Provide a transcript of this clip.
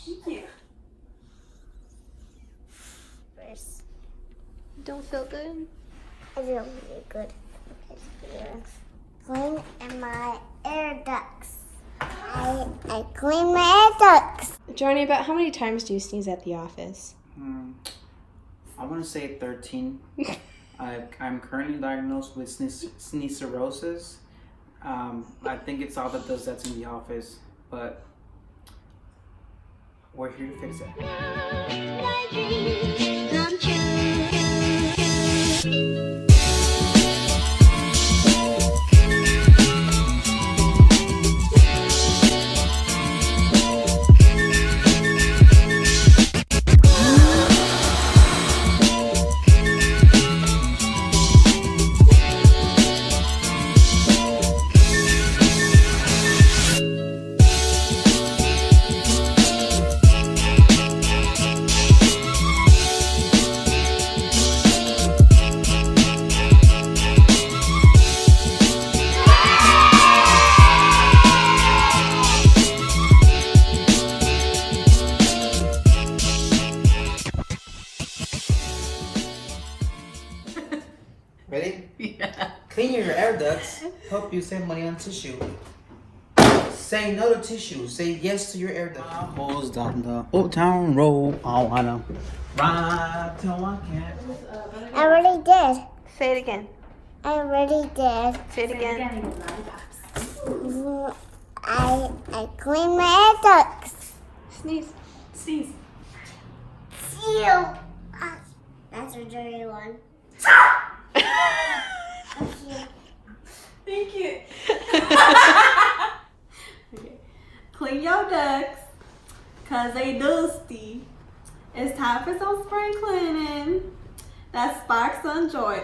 Thank you. First, Don't feel good? I feel really good. Clean my air ducts. I clean my air ducts. Johnny, about how many times do you sneeze at the office? I want to say 13. I'm currently diagnosed with Sneeze-Orosis. I think it's all that does that's in the office, but we're here to fix it. Ready? Yeah. Cleaning your air ducts help you save money on tissue. Say no to tissue. Say yes to your air ducts. Holes down the old town road. I wanna ride till I can't. I already did. Say it again. I already did. Say it again. I clean my air ducts. Sneeze. Sneeze. Ew. That's a dirty one. Thank you. Okay. Clean your ducts, cause they dusty. It's time for some spring cleaning. That sparks some joy.